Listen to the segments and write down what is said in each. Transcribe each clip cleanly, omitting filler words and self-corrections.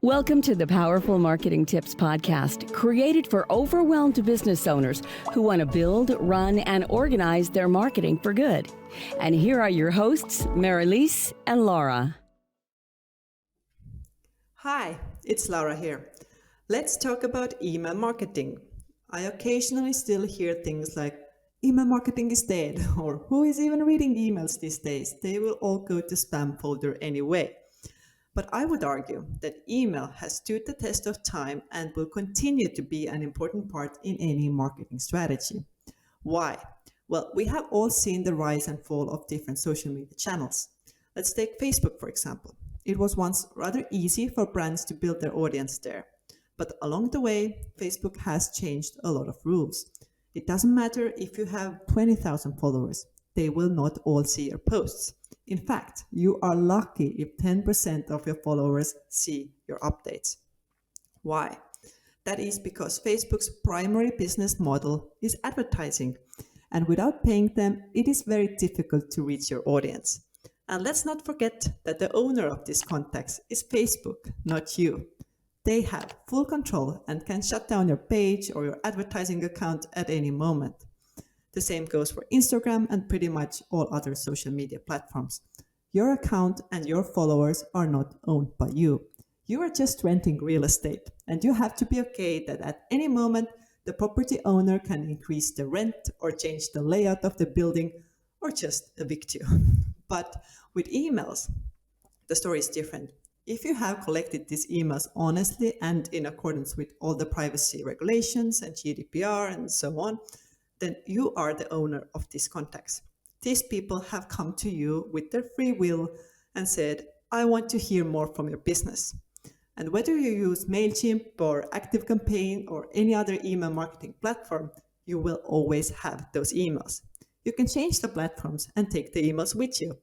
Welcome to the Powerful Marketing Tips podcast, created for overwhelmed business owners who want to build, run, and organize their marketing for good. And here are your hosts, Marilise and Laura. Hi, it's Laura here. Let's talk about email marketing. I occasionally still hear things like, email marketing is dead, or who is even reading emails these days? They will all go to spam folder anyway. But I would argue that email has stood the test of time and will continue to be an important part in any marketing strategy. Why? Well, we have all seen the rise and fall of different social media channels. Let's take Facebook, for example. It was once rather easy for brands to build their audience there. But along the way, Facebook has changed a lot of rules. It doesn't matter if you have 20,000 followers, they will not all see your posts. In fact, you are lucky if 10% of your followers see your updates. Why? That is because Facebook's primary business model is advertising, and without paying them, it is very difficult to reach your audience. And let's not forget that the owner of this context is Facebook, not you. They have full control and can shut down your page or your advertising account at any moment. The same goes for Instagram and pretty much all other social media platforms. Your account and your followers are not owned by you. You are just renting real estate, and you have to be okay that at any moment the property owner can increase the rent or change the layout of the building or just evict you. But with emails, the story is different. If you have collected these emails honestly and in accordance with all the privacy regulations and GDPR and so on, then you are the owner of these contacts. These people have come to you with their free will and said, I want to hear more from your business. And whether you use MailChimp or ActiveCampaign or any other email marketing platform, you will always have those emails. You can change the platforms and take the emails with you.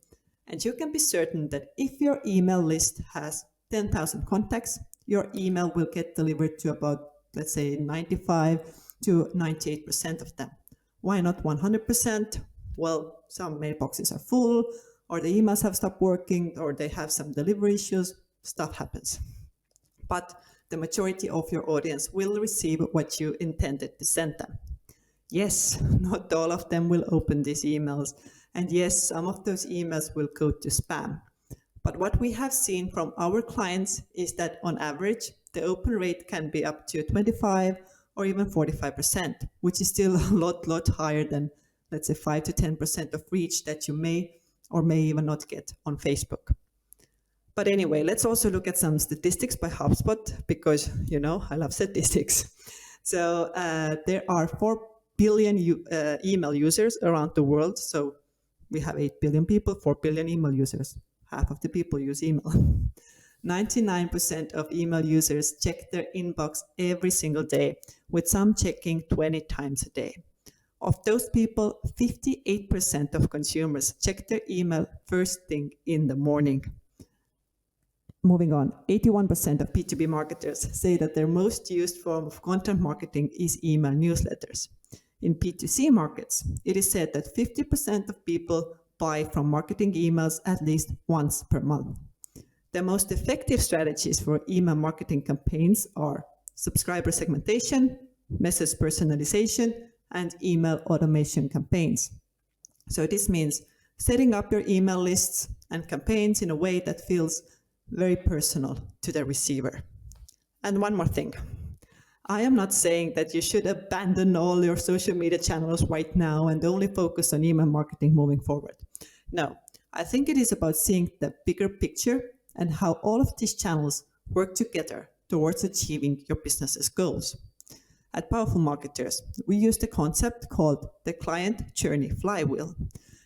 And you can be certain that if your email list has 10,000 contacts, your email will get delivered to about, let's say, 95 to 98% of them. Why not 100%? Well, some mailboxes are full, or the emails have stopped working, or they have some delivery issues. Stuff happens. But the majority of your audience will receive what you intended to send them. Yes, not all of them will open these emails. And yes, some of those emails will go to spam. But what we have seen from our clients is that on average, the open rate can be up to 25 or even 45%, which is still a lot higher than, let's say, 5 to 10% of reach that you may or may even not get on Facebook. But anyway, let's also look at some statistics by HubSpot because, I love statistics. So there are 4 billion email users around the world. So we have 8 billion people, 4 billion email users. Half of the people use email. 99% of email users check their inbox every single day, with some checking 20 times a day. Of those people, 58% of consumers check their email first thing in the morning. Moving on, 81% of B2B marketers say that their most used form of content marketing is email newsletters. In P2C markets, it is said that 50% of people buy from marketing emails at least once per month. The most effective strategies for email marketing campaigns are subscriber segmentation, message personalization, and email automation campaigns. So this means setting up your email lists and campaigns in a way that feels very personal to the receiver. And one more thing. I am not saying that you should abandon all your social media channels right now and only focus on email marketing moving forward. No, I think it is about seeing the bigger picture and how all of these channels work together towards achieving your business's goals. At Powerful Marketers, we use the concept called the client journey flywheel.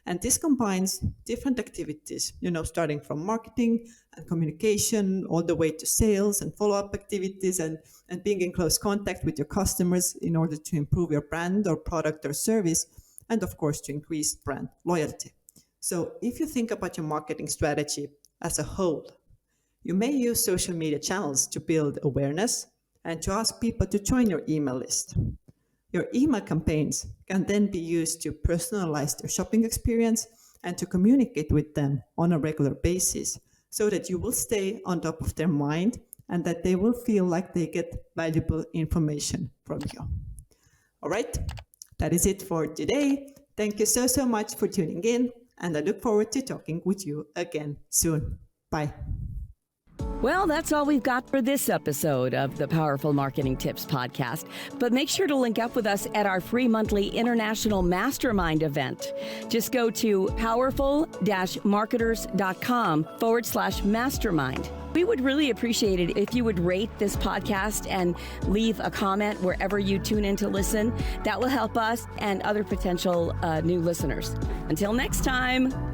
And this combines different activities, starting from marketing and communication all the way to sales and follow-up activities and being in close contact with your customers in order to improve your brand or product or service, and of course to increase brand loyalty. So if you think about your marketing strategy as a whole, you may use social media channels to build awareness and to ask people to join your email list. Your email campaigns can then be used to personalize their shopping experience and to communicate with them on a regular basis so that you will stay on top of their mind and that they will feel like they get valuable information from you. All right, that is it for today. Thank you so much for tuning in, and I look forward to talking with you again soon. Bye. Well, that's all we've got for this episode of the Powerful Marketing Tips podcast. But make sure to link up with us at our free monthly international mastermind event. Just go to powerful-marketers.com/mastermind. We would really appreciate it if you would rate this podcast and leave a comment wherever you tune in to listen. That will help us and other potential new listeners. Until next time.